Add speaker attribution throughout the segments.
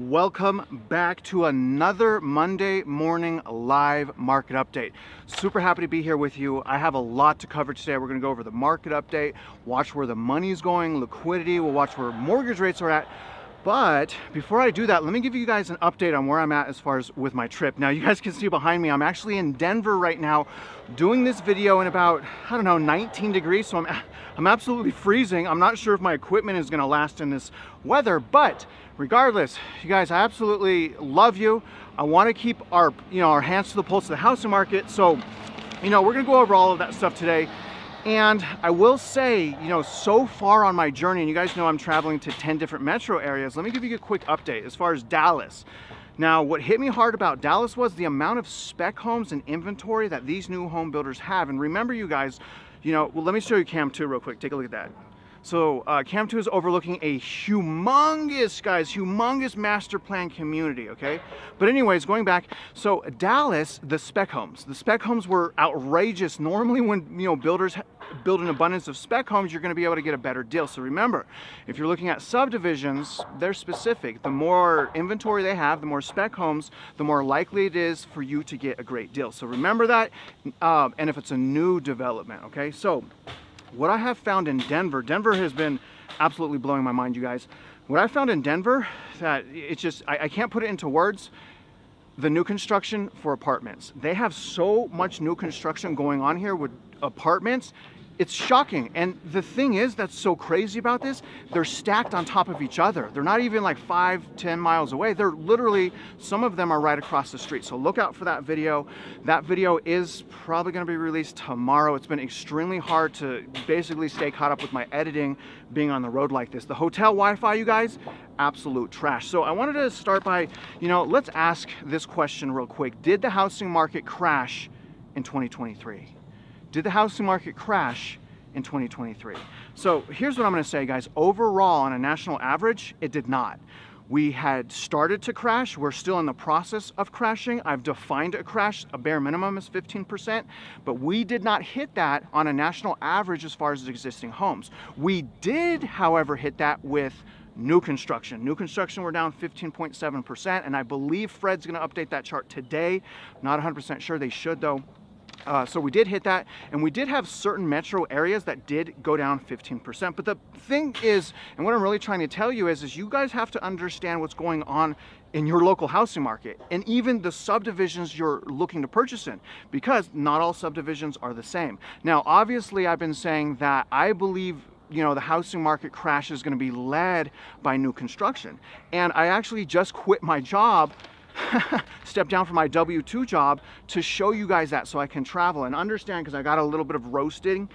Speaker 1: Welcome back to another Monday morning live market update. Super happy to be here with you. I have a lot to cover today. We're going to go over the market update, watch where the money's going, liquidity, we'll watch where mortgage rates are at. But before I do that, let me give you guys an update on where I'm at as far as with my trip. Now, you guys can see behind me, I'm actually in Denver right now doing this video in about, I don't know, 19 degrees. So I'm absolutely freezing. I'm not sure if my equipment is going to last in this weather, but regardless, you guys, I absolutely love you. I want to keep our hands to the pulse of the housing market. So, we're going to go over all of that stuff today. And I will say, so far on my journey, and you guys know I'm traveling to 10 different metro areas, let me give you a quick update as far as Dallas. Now, what hit me hard about Dallas was the amount of spec homes and inventory that these new home builders have. And remember, you guys, well, let me show you Cam 2 real quick. Take a look at that. So Cam 2 is overlooking a humongous master plan community, okay? But anyways, going back, so Dallas, the spec homes were outrageous. Normally when, builders build an abundance of spec homes, you're gonna be able to get a better deal. So remember, if you're looking at subdivisions, they're specific. The more inventory they have, the more spec homes, the more likely it is for you to get a great deal. So remember that, and if it's a new development, okay? So what I have found in Denver has been absolutely blowing my mind, you guys. What I found in Denver, that it's just, I can't put it into words, the new construction for apartments. They have so much new construction going on here with apartments. It's shocking. And the thing is that's so crazy about this, they're stacked on top of each other. They're not even like 5-10 miles away. They're literally, some of them are right across the street. So look out for that video. That video is probably gonna be released tomorrow. It's been extremely hard to basically stay caught up with my editing being on the road like this. The hotel Wi-Fi, you guys, absolute trash. So I wanted to start by, let's ask this question real quick. Did the housing market crash in 2023? Did the housing market crash in 2023? So here's what I'm going to say, guys. Overall, on a national average, it did not. We had started to crash. We're still in the process of crashing. I've defined a crash. A bare minimum is 15%, but we did not hit that on a national average as far as existing homes. We did, however, hit that with new construction. New construction, we're down 15.7%, and I believe Fred's going to update that chart today. Not 100% sure. They should, though. So we did hit that, and we did have certain metro areas that did go down 15%. But the thing is, and what I'm really trying to tell you is you guys have to understand what's going on in your local housing market, and even the subdivisions you're looking to purchase in, because not all subdivisions are the same. Now, obviously, I've been saying that I believe the housing market crash is going to be led by new construction. And I actually just quit my job, stepped down from my W-2 job to show you guys that so I can travel and understand, because I got a little bit of roasting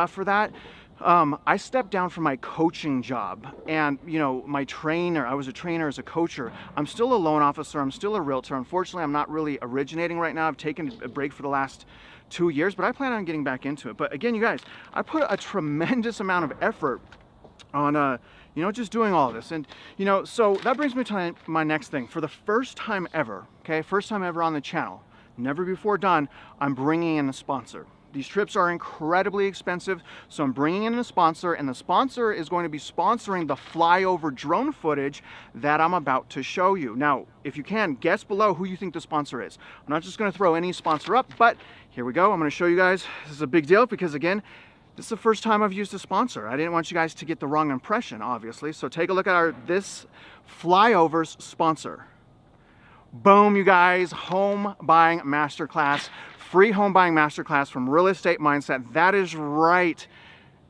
Speaker 1: for that. I stepped down from my coaching job, and my trainer, I was a trainer as a coacher. I'm still a loan officer, I'm still a realtor. Unfortunately, I'm not really originating right now. I've taken a break for the last 2 years, but I plan on getting back into it. But again, you guys, I put a tremendous amount of effort on just doing all this. And so that brings me to my next thing. For the first time ever, first time ever on the channel, never before done, I'm bringing in a sponsor. These trips are incredibly expensive, so I'm bringing in a sponsor, and the sponsor is going to be sponsoring the flyover drone footage that I'm about to show you. Now, if you can, guess below who you think the sponsor is. I'm not just going to throw any sponsor up, but here we go. I'm going to show you guys. This is a big deal because, again, this is the first time I've used a sponsor. I didn't want you guys to get the wrong impression, obviously. So take a look at this flyover's sponsor. Boom, you guys, home buying masterclass. Free home buying masterclass from Real Estate Mindset. That is right.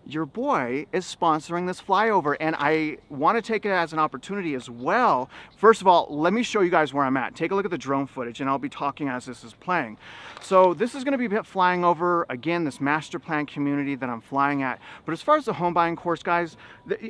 Speaker 1: Your boy is sponsoring this flyover, and I want to take it as an opportunity as well. First of all, let me show you guys where I'm at. Take a look at the drone footage, and I'll be talking as this is playing. So this is going to be flying over, again, this master plan community that I'm flying at. But as far as the home buying course, guys,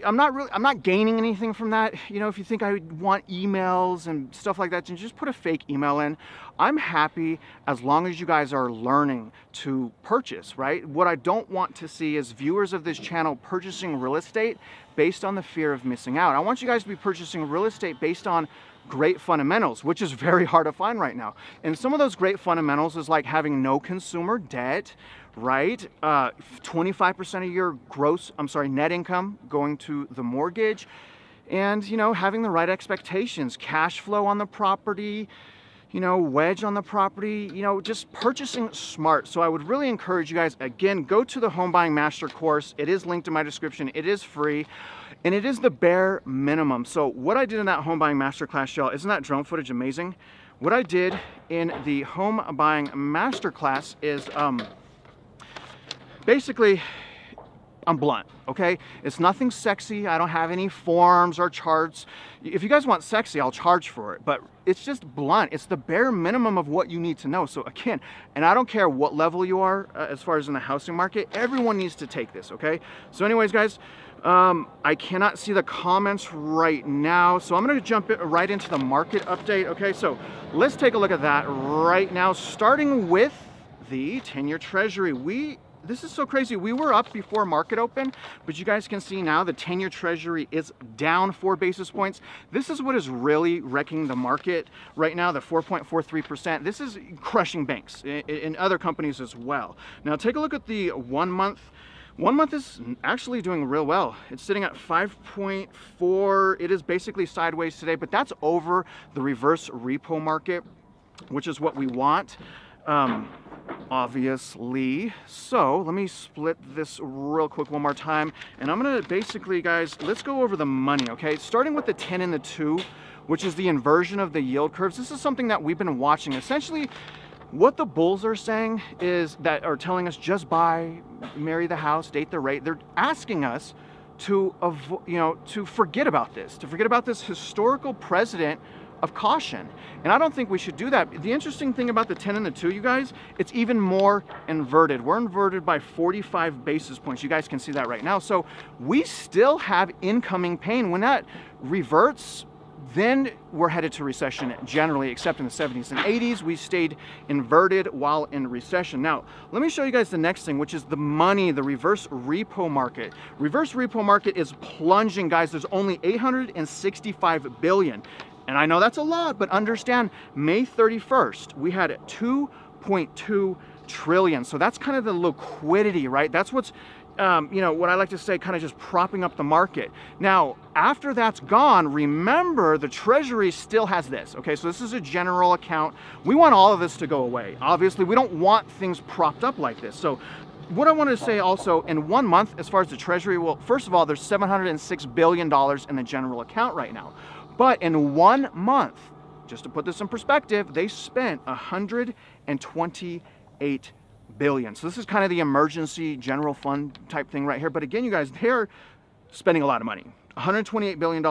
Speaker 1: I'm not gaining anything from that. If you think I want emails and stuff like that, then just put a fake email in. I'm happy as long as you guys are learning to purchase, right? What I don't want to see is viewers of this channel purchasing real estate based on the fear of missing out. I want you guys to be purchasing real estate based on great fundamentals, which is very hard to find right now. And some of those great fundamentals is like having no consumer debt, right? 25% of your net income going to the mortgage. and, you know, having the right expectations, cash flow on the property, you know, wedge on the property, you know, just purchasing smart. So I would really encourage you guys, again, go to the Home Buying Master course. It is linked in my description. It is free, and it is the bare minimum. So what I did in that Home Buying Masterclass, y'all, isn't that drone footage amazing? What I did in the Home Buying Masterclass is basically, I'm blunt, okay? It's nothing sexy. I don't have any forms or charts. If you guys want sexy, I'll charge for it, but it's just blunt. It's the bare minimum of what you need to know. So again, and I don't care what level you are as far as in the housing market, everyone needs to take this, okay? So anyways, guys, I cannot see the comments right now, so I'm gonna jump right into the market update, okay? So let's take a look at that right now, starting with the 10-year Treasury. This is so crazy. We were up before market open, but you guys can see now the 10-year Treasury is down 4 basis points. This is what is really wrecking the market right now, the 4.43%. This is crushing banks and other companies as well. Now take a look at the 1 month. 1 month is actually doing real well. It's sitting at 5.4. It is basically sideways today, but that's over the reverse repo market, which is what we want. Obviously. So let me split this real quick one more time, and I'm gonna basically, guys, let's go over the money, okay? Starting with the 10 and the 2, which is the inversion of the yield curves. This is something that we've been watching. Essentially, what the bulls are saying is that are telling us just buy, marry the house, date the rate. They're asking us to to forget about this historical precedent of caution. And I don't think we should do that. The interesting thing about the 10 and the 2, you guys, it's even more inverted. We're inverted by 45 basis points. You guys can see that right now. So we still have incoming pain. When that reverts, then we're headed to recession generally, except in the 70s and 80s, we stayed inverted while in recession. Now, let me show you guys the next thing, which is the money, the reverse repo market. Reverse repo market is plunging, guys. There's only 865 billion. And I know that's a lot, but understand, May 31st, we had 2.2 trillion. So that's kind of the liquidity, right? That's what's, what I like to say, kind of just propping up the market. Now, after that's gone, remember the Treasury still has this, okay? So this is a general account. We want all of this to go away. Obviously, we don't want things propped up like this. So what I wanted to say also, in 1 month, as far as the Treasury, well, first of all, there's $706 billion in the general account right now. But in 1 month, just to put this in perspective, they spent 128 billion. So this is kind of the emergency general fund type thing right here. But again, you guys, they're spending a lot of money, $128 billion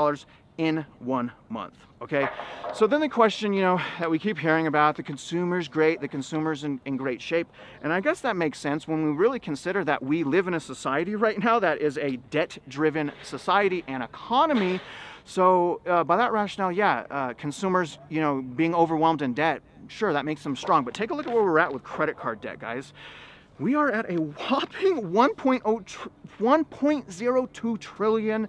Speaker 1: in 1 month, okay? So then the question, that we keep hearing about, the consumer's great, the consumer's in great shape. And I guess that makes sense when we really consider that we live in a society right now that is a debt-driven society and economy. So by that rationale, yeah, consumers, being overwhelmed in debt, sure, that makes them strong. But take a look at where we're at with credit card debt, guys. We are at a whopping $1.02 trillion.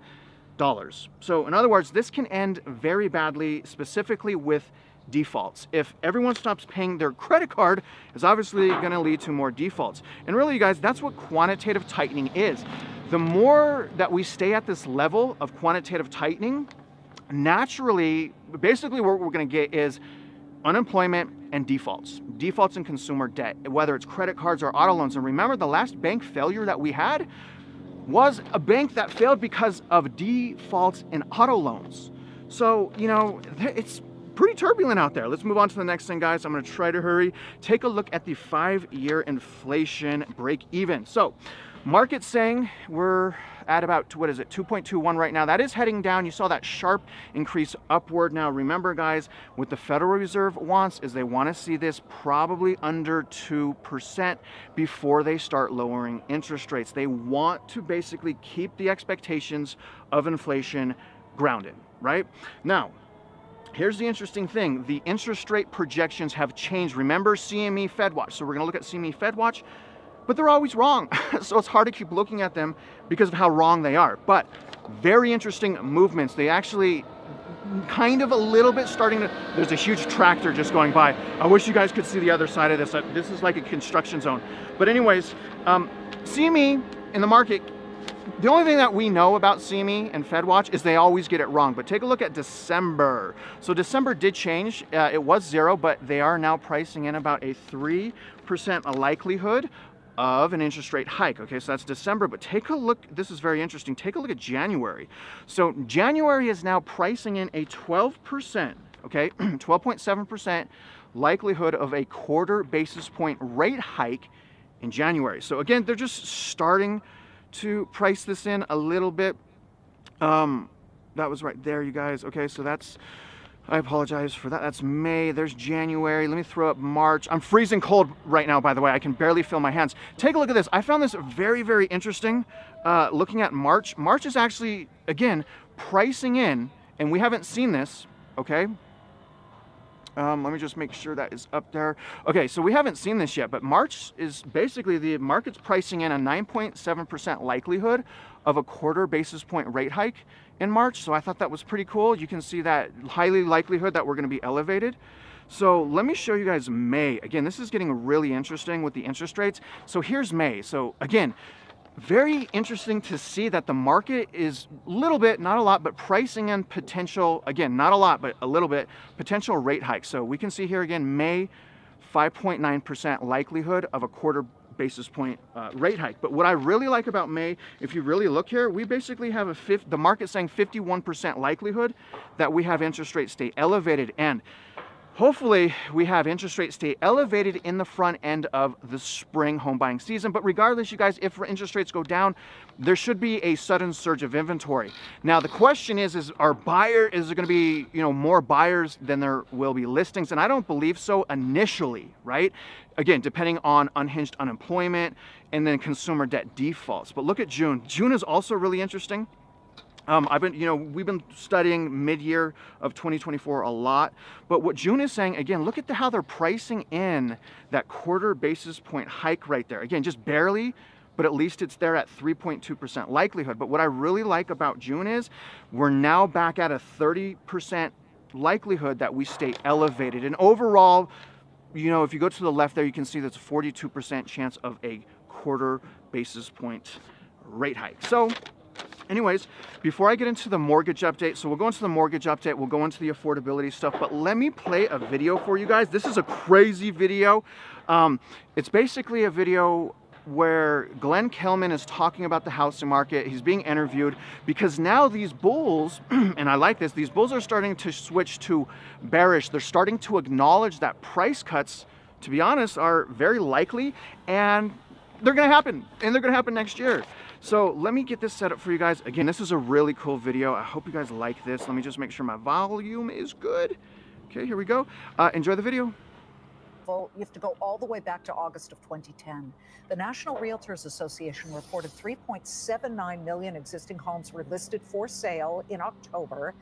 Speaker 1: So in other words, this can end very badly, specifically with defaults. If everyone stops paying their credit card, it's obviously going to lead to more defaults. And really, you guys, that's what quantitative tightening is. The more that we stay at this level of quantitative tightening, naturally, basically what we're going to get is unemployment and defaults in consumer debt, whether it's credit cards or auto loans. And remember, the last bank failure that we had was a bank that failed because of defaults in auto loans. So, it's pretty turbulent out there. Let's move on to the next thing, guys. I'm going to try to hurry. Take a look at the 5-year inflation break even. So market's saying we're at about, 2.21 right now. That is heading down. You saw that sharp increase upward. Now, remember, guys, what the Federal Reserve wants is they want to see this probably under 2% before they start lowering interest rates. They want to basically keep the expectations of inflation grounded, right? Now, here's the interesting thing. The interest rate projections have changed. Remember CME FedWatch. So we're going to look at CME FedWatch. But they're always wrong. So it's hard to keep looking at them because of how wrong they are. But very interesting movements. They actually kind of a little bit starting to, there's a huge tractor just going by. I wish you guys could see the other side of this. This is like a construction zone. But anyways, CME in the market The only thing that we know about CME and FedWatch is they always get it wrong, but take a look at December. So December did change. It was 0, but they are now pricing in about a 3% likelihood of an interest rate hike. Okay, so that's December, but take a look. This is very interesting. Take a look at January. So January is now pricing in a 12%, okay, 12.7% likelihood of a quarter basis point rate hike in January. So again, they're just starting to price this in a little bit. That was right there, you guys. Okay, so that's, I apologize for that. That's May. There's January. Let me throw up March. I'm freezing cold right now, by the way. I can barely feel my hands. Take a look at this. I found this very, very interesting. Looking at March. March is actually, again, pricing in, and we haven't seen this, okay? Let me just make sure that is up there. Okay, so we haven't seen this yet, but March is basically, the market's pricing in a 9.7% likelihood of a quarter basis point rate hike in March. So I thought that was pretty cool. You can see that highly likelihood that we're going to be elevated. So let me show you guys May. Again, this is getting really interesting with the interest rates. So here's May. So again, very interesting to see that the market is a little bit, not a lot, but pricing in potential, again, not a lot, but a little bit, potential rate hike. So we can see here again, May, 5.9% likelihood of a quarter basis point rate hike. But what I really like about May, if you really look here, we basically have the market saying 51% likelihood that we have interest rates stay elevated, and hopefully we have interest rates stay elevated in the front end of the spring home buying season. But regardless, you guys, if interest rates go down, there should be a sudden surge of inventory. Now the question is there going to be, more buyers than there will be listings? And I don't believe so initially, right? Again, depending on unhinged unemployment and then consumer debt defaults. But look at June. June is also really interesting. We've been studying mid-year of 2024 a lot, but what June is saying, again, look at how they're pricing in that quarter basis point hike right there. Again, just barely, but at least it's there at 3.2% likelihood. But what I really like about June is we're now back at a 30% likelihood that we stay elevated. And overall, if you go to the left there, you can see that's a 42% chance of a quarter basis point rate hike. So anyways, before I get into the mortgage update, so we'll go into the mortgage update, we'll go into the affordability stuff, but let me play a video for you guys. This is a crazy video. It's basically a video where Glenn Kelman is talking about the housing market. He's being interviewed because now these bulls, and I like this, these bulls are starting to switch to bearish. They're starting to acknowledge that price cuts, to be honest, are very likely, and they're going to happen, and they're going to happen next year. So let me get this set up for you guys. Again, this is a really cool video. I hope you guys like this. Let me just make sure my volume is good. Okay, here we go. Enjoy the video.
Speaker 2: You have to go all the way back to August of 2010. The National Realtors Association reported 3.79 million existing homes were listed for sale in October.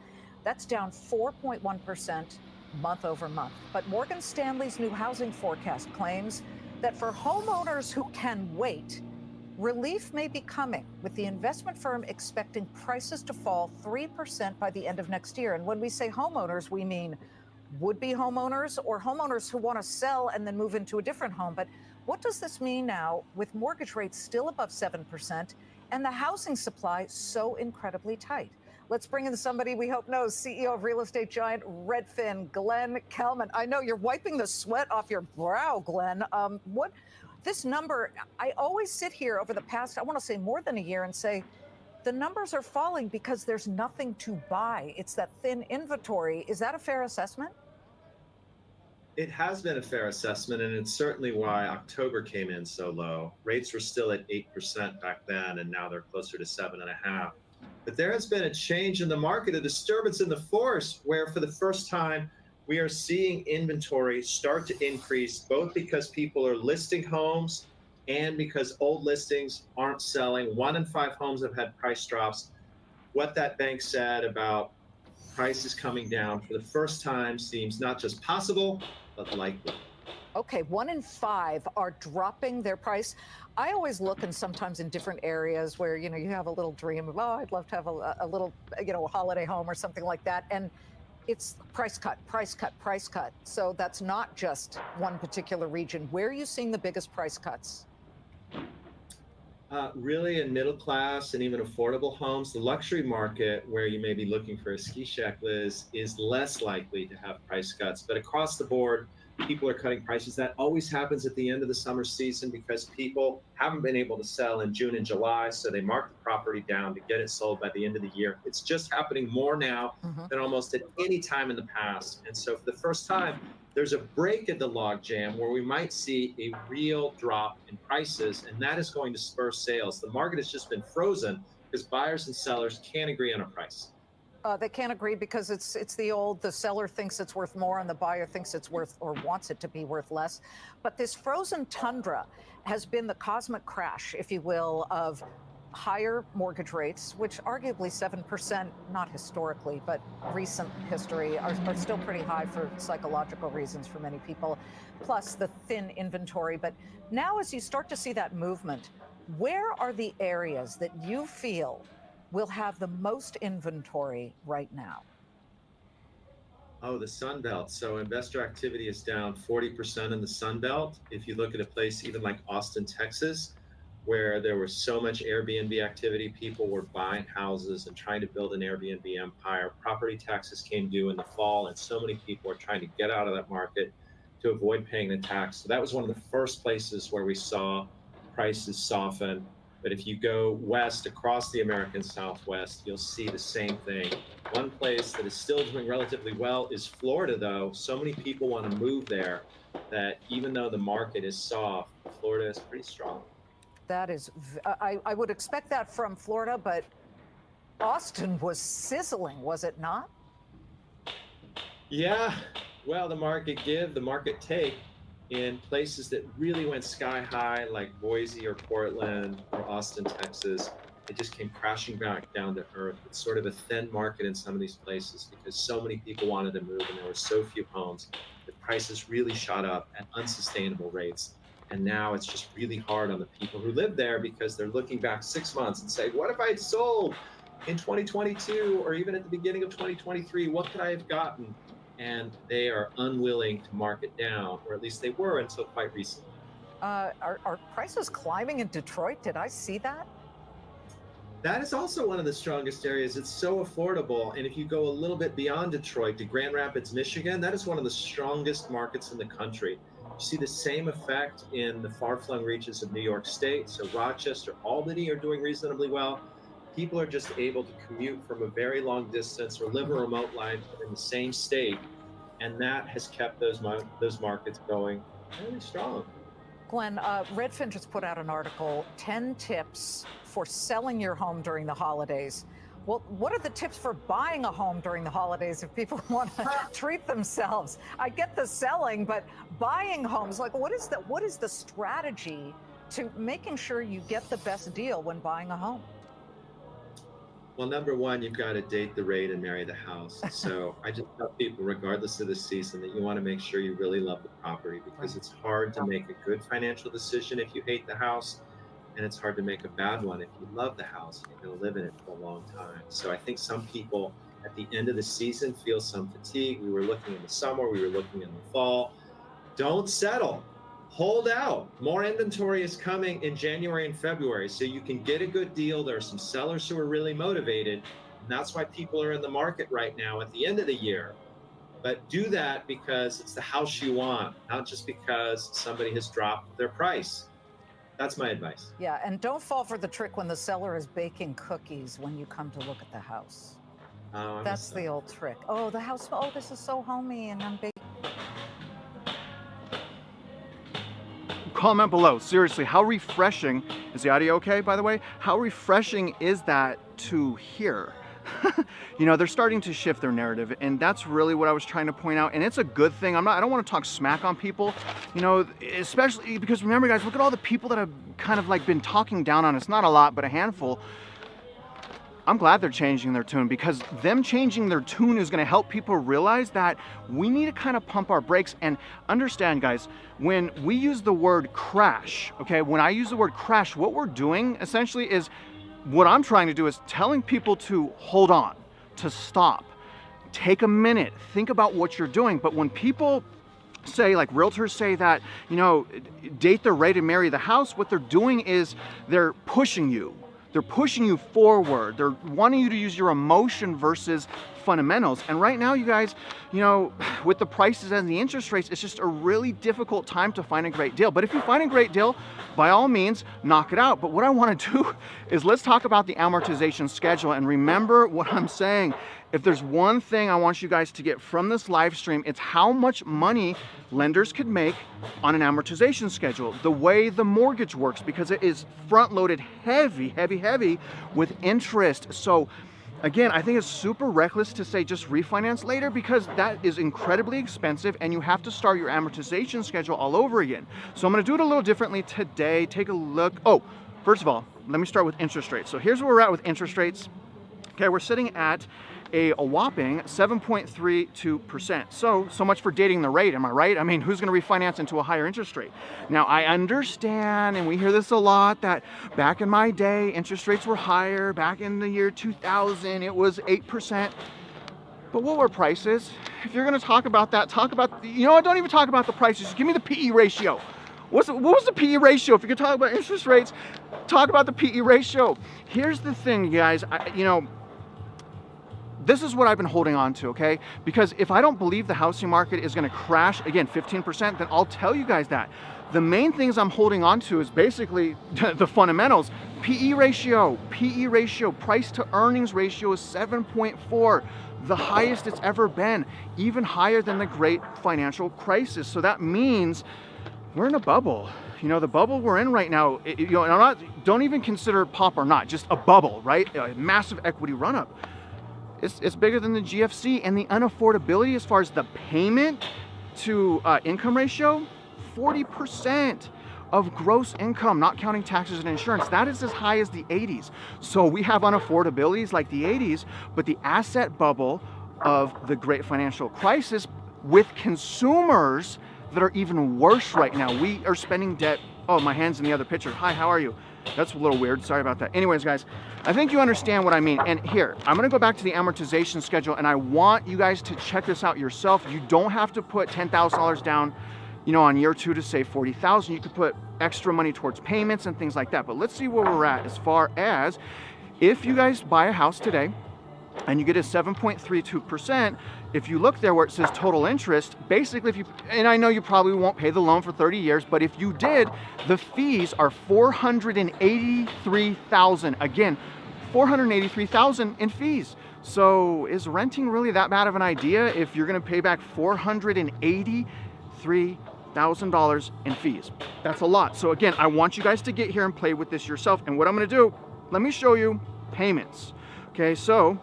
Speaker 2: That's down 4.1% month over month. But Morgan Stanley's new housing forecast claims that for homeowners who can wait, relief may be coming, with the investment firm expecting prices to fall 3% by the end of next year. And when we say homeowners, we mean would-be homeowners or homeowners who want to sell and then move into a different home. But what does this mean now with mortgage rates still above 7% and the housing supply so incredibly tight? Let's bring in somebody we hope knows, CEO of real estate giant Redfin, Glenn Kelman. I know you're wiping the sweat off your brow, Glenn. This number, I always sit here over the past, I want to say more than a year, and say the numbers are falling because there's nothing to buy. It's that thin inventory. Is that a fair assessment?
Speaker 3: It has been a fair assessment, and it's certainly why October came in so low. Rates were still at 8% back then, and now they're closer to 7.5%. But there has been a change in the market, a disturbance in the force, where for the first time, we are seeing inventory start to increase, both because people are listing homes and because old listings aren't selling. 1 in 5 homes have had price drops. What that bank said about prices coming down for the first time seems not just possible, but likely.
Speaker 2: Okay, 1 in 5 are dropping their price. I always look, and sometimes in different areas where, you have a little dream of, I'd love to have a little, a holiday home or something like that. And it's price cut, price cut, price cut. So that's not just one particular region. Where are you seeing the biggest price cuts?
Speaker 3: Really in middle class and even affordable homes, the luxury market where you may be looking for a ski shack, Liz, is less likely to have price cuts. But across the board, people are cutting prices. That always happens at the end of the summer season because people haven't been able to sell in June and July. So they mark the property down to get it sold by the end of the year. It's just happening more now
Speaker 2: Mhm.
Speaker 3: than almost at any time in the past. And so for the first time, there's a break in the logjam where we might see a real drop in prices, and that is going to spur sales. The market has just been frozen because buyers and sellers can't agree on a price.
Speaker 2: They can't agree because it's the seller thinks it's worth more and the buyer thinks it's worth or wants it to be worth less. But this frozen tundra has been the cosmic crash, if you will, of higher mortgage rates, which arguably 7%, not historically, but recent history, are still pretty high for psychological reasons for many people, plus the thin inventory. But now, as you start to see that movement, where are the areas that you feel will have the most inventory right now?
Speaker 3: Oh, the Sun Belt. So investor activity is down 40% in the Sun Belt. If you look at a place even like Austin, Texas, where there was so much Airbnb activity, people were buying houses and trying to build an Airbnb empire. Property taxes came due in the fall, and so many people are trying to get out of that market to avoid paying the tax. So that was one of the first places where we saw prices soften. But if you go west across the American Southwest, you'll see the same thing. One place that is still doing relatively well is Florida, though. So many people want to move there that even though the market is soft, Florida is pretty strong.
Speaker 2: That is, I would expect that from Florida, but Austin was sizzling, was it not?
Speaker 3: Yeah, well, the market give, the market take in places that really went sky high, like Boise or Portland or Austin, Texas. It just came crashing back down to earth. It's sort of a thin market in some of these places because so many people wanted to move and there were so few homes. The prices really shot up at unsustainable rates. And now it's just really hard on the people who live there because they're looking back 6 months and say, what if I had sold in 2022 or even at the beginning of 2023? What could I have gotten? And they are unwilling to mark it down, or at least they were until quite recently.
Speaker 2: Are prices climbing in Detroit? Did I see that?
Speaker 3: That is also one of the strongest areas. It's so affordable. And if you go a little bit beyond Detroit to Grand Rapids, Michigan, that is one of the strongest markets in the country. You see the same effect in the far flung reaches of New York State. So Rochester, Albany are doing reasonably well. People are just able to commute from a very long distance or live a remote life in the same state. And that has kept those markets going really strong.
Speaker 2: Glenn, Redfin just put out an article, 10 tips for selling your home during the holidays. Well, what are the tips for buying a home during the holidays if people want to treat themselves? I get the selling, but buying homes, like what is the strategy to making sure you get the best deal when buying a home?
Speaker 3: Well, number one, you've got to date the rate and marry the house. So I just tell people, regardless of the season, that you want to make sure you really love the property because it's hard to make a good financial decision if you hate the house. And it's hard to make a bad one if you love the house and you're going to live in it for a long time. So I think some people at the end of the season feel some fatigue. We were looking in the summer, we were looking in the fall. Don't settle. Hold out. More inventory is coming in January and February, so you can get a good deal. There are some sellers who are really motivated, and that's why people are in the market right now at the end of the year. But do that because it's the house you want, not just because somebody has dropped their price. That's my advice.
Speaker 2: Yeah, and don't fall for the trick when the seller is baking cookies when you come to look at the house.
Speaker 3: Oh,
Speaker 2: That's the old trick. Oh, the house, oh, this is so homey, and I'm baking.
Speaker 1: Comment below. Seriously, how refreshing is the audio okay, by the way? How refreshing is that to hear? You know, they're starting to shift their narrative, and that's really what I was trying to point out. And it's a good thing. I don't want to talk smack on people, you know, especially because remember, guys, look at all the people that have kind of like been talking down on us. Not a lot, but a handful. I'm glad they're changing their tune because them changing their tune is going to help people realize that we need to kind of pump our brakes and understand, guys, when we use the word crash, okay, when I use the word crash, what we're doing essentially is what I'm trying to do is telling people to hold on, to stop, take a minute, think about what you're doing. But when people say, like realtors say that, you know, date the rate and marry the house, what they're doing is they're pushing you. They're pushing you forward. They're wanting you to use your emotion versus fundamentals. And right now, you guys, you know, with the prices and the interest rates, it's just a really difficult time to find a great deal. But if you find a great deal, by all means, knock it out. But what I want to do is let's talk about the amortization schedule. And remember what I'm saying. If there's one thing I want you guys to get from this live stream, it's how much money lenders could make on an amortization schedule. The way the mortgage works, because it is front-loaded heavy with interest. So again, I think it's super reckless to say just refinance later, because that is incredibly expensive and you have to start your amortization schedule all over again. So I'm gonna do it a little differently today. Take a look. Oh, first of all, let me start with interest rates. So here's where we're at with interest rates. Okay, we're sitting at a whopping 7.32%. So much for dating the rate, am I right? I mean, who's gonna refinance into a higher interest rate? Now, I understand, and we hear this a lot, that back in my day, interest rates were higher. Back in the year 2000, it was 8%. But what were prices? If you're gonna talk about that, talk about, you know what, don't even talk about the prices, just give me the PE ratio. What was the PE ratio? If you're gonna talk about interest rates, talk about the PE ratio. Here's the thing, you guys, you know, this is what I've been holding on to, okay? Because if I don't believe the housing market is gonna crash, again, 15%, then I'll tell you guys that. The main things I'm holding on to is basically the fundamentals. PE ratio, price to earnings ratio is 7.4, the highest it's ever been, even higher than the great financial crisis. So that means we're in a bubble. You know, the bubble we're in right now, you know, don't even consider pop or not, just a bubble, right? A massive equity run-up. It's bigger than the GFC, and the unaffordability as far as the payment to income ratio, 40% of gross income, not counting taxes and insurance. That is as high as the 80s. So we have unaffordabilities like the 80s, but the asset bubble of the great financial crisis with consumers that are even worse right now. We are spending debt. Oh, my hand's in the other picture. Hi, how are you? That's a little weird, sorry about that. Anyways, guys, I think you understand what I mean. And here, I'm gonna go back to the amortization schedule, and I want you guys to check this out yourself. You don't have to put $10,000 down, you know, on year 2 to save $40,000. You could put extra money towards payments and things like that. But let's see where we're at as far as if you guys buy a house today and you get a 7.32%, if you look there where it says total interest, basically if you, and I know you probably won't pay the loan for 30 years, but if you did, the fees are $483,000. Again, $483,000 in fees. So is renting really that bad of an idea if you're gonna pay back $483,000 in fees? That's a lot. So again, I want you guys to get here and play with this yourself. And what I'm gonna do, let me show you payments. Okay, so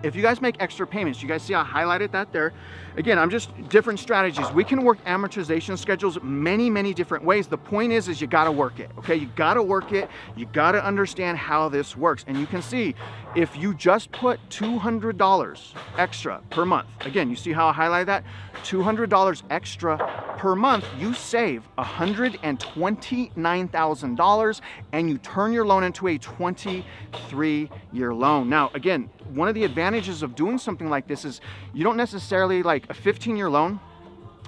Speaker 1: if you guys make extra payments, you guys see I highlighted that there. Again, I'm just different strategies. We can work amortization schedules many different ways. The point is you gotta work it, okay? You gotta work it. You gotta understand how this works. And you can see, if you just put $200 extra per month, again, you see how I highlight that? $200 extra per month, you save $129,000 and you turn your loan into a 23-year loan. Now, again, one of the advantages of doing something like this is you don't necessarily, like a 15-year loan,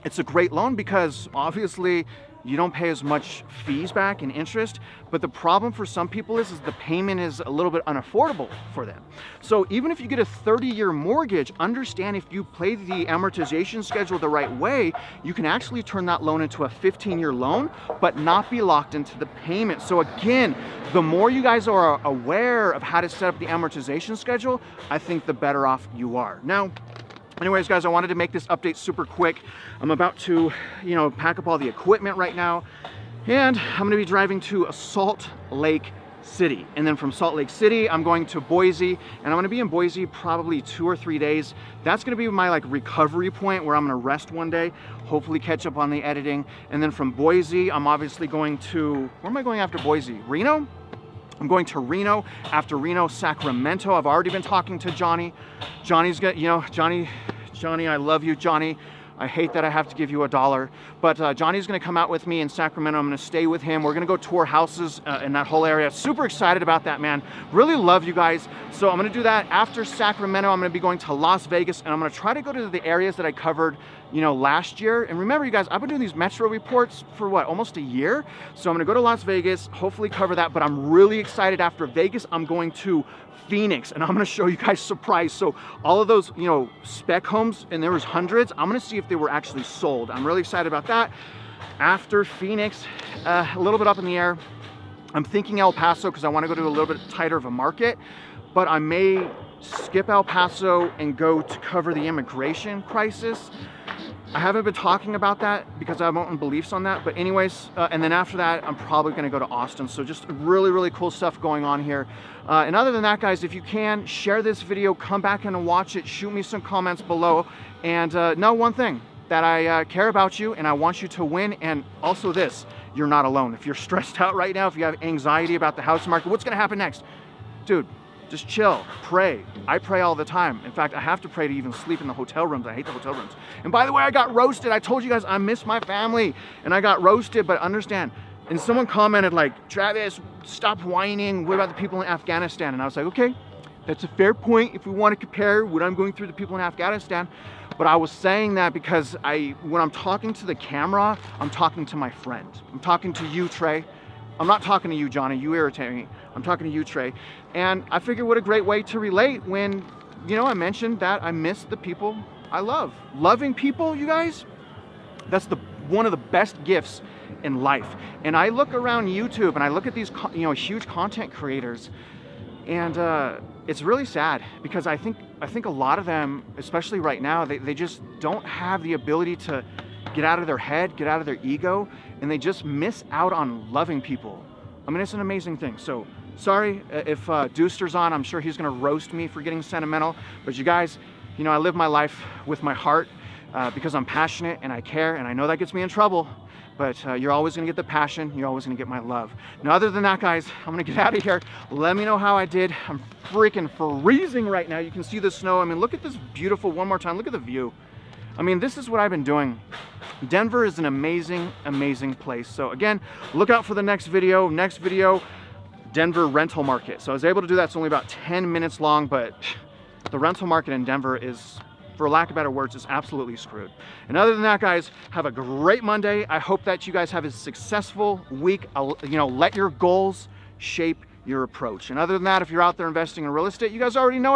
Speaker 1: it's a great loan because obviously you don't pay as much fees back in interest, but the problem for some people is the payment is a little bit unaffordable for them. So even if you get a 30-year mortgage, understand if you play the amortization schedule the right way, you can actually turn that loan into a 15-year loan, but not be locked into the payment. So again, the more you guys are aware of how to set up the amortization schedule, I think the better off you are. Now, anyways, guys, I wanted to make this update super quick. I'm about to, you know, pack up all the equipment right now, and I'm gonna be driving to Salt Lake City. And then from Salt Lake City, I'm going to Boise, and I'm gonna be in Boise probably 2 or 3 days. That's gonna be my like recovery point where I'm gonna rest one day, hopefully catch up on the editing. And then from Boise, I'm obviously going to, where am I going after Boise? Reno? I'm going to Reno, after Reno, Sacramento. I've already been talking to Johnny. Johnny's got, you know, Johnny, I love you, Johnny. I hate that I have to give you $1, but Johnny's gonna come out with me in Sacramento. I'm gonna stay with him. We're gonna go tour houses in that whole area. Super excited about that, man. Really love you guys. So I'm gonna do that. After Sacramento, I'm gonna be going to Las Vegas, and I'm gonna try to go to the areas that I covered you know, last year. And remember, you guys, I've been doing these metro reports for what, almost a year? So I'm gonna go to Las Vegas, hopefully cover that, but I'm really excited. After Vegas, I'm going to Phoenix, and I'm gonna show you guys surprise. So all of those, you know, spec homes, and there was hundreds, I'm gonna see if they were actually sold. I'm really excited about that. After Phoenix, a little bit up in the air. I'm thinking El Paso because I want to go to a little bit tighter of a market, but I may skip El Paso and go to cover the immigration crisis. I haven't been talking about that because I have my own beliefs on that, but anyways, and then after that, I'm probably going to go to Austin. So just really, really cool stuff going on here. And other than that, guys, if you can, share this video, come back and watch it, shoot me some comments below, and know one thing, that I care about you and I want you to win. And also this, you're not alone. If you're stressed out right now, if you have anxiety about the house market, what's gonna happen next? Dude, just chill, pray. I pray all the time. In fact, I have to pray to even sleep in the hotel rooms. I hate the hotel rooms. And by the way, I got roasted. I told you guys I miss my family and I got roasted, but understand. And someone commented like, Travis, stop whining. What about the people in Afghanistan? And I was like, okay, that's a fair point if we want to compare what I'm going through to people in Afghanistan. But I was saying that because when I'm talking to the camera, I'm talking to my friend. I'm talking to you, Trey. I'm not talking to you, Johnny. You irritate me. I'm talking to you, Trey. And I figured what a great way to relate when, you know, I mentioned that I miss the people I love. Loving people, you guys, that's one of the best gifts in life. And I look around YouTube and I look at these, you know, huge content creators, and it's really sad because I think a lot of them, especially right now, they just don't have the ability to get out of their head, get out of their ego, and they just miss out on loving people. I mean, it's an amazing thing. So sorry if Deuster's on. I'm sure he's gonna roast me for getting sentimental, but you guys, you know, I live my life with my heart because I'm passionate and I care, and I know that gets me in trouble. But you're always gonna get the passion, you're always gonna get my love. Now, other than that, guys, I'm gonna get out of here. Let me know how I did. I'm freaking freezing right now. You can see the snow. I mean, look at this beautiful, one more time, look at the view. I mean, this is what I've been doing. Denver is an amazing, amazing place. So again, look out for the next video. Next video, Denver rental market. So I was able to do that. It's only about 10 minutes long, but the rental market in Denver is, for lack of better words, is absolutely screwed. And other than that, guys, have a great Monday. I hope that you guys have a successful week. You know, let your goals shape your approach. And other than that, if you're out there investing in real estate, you guys already know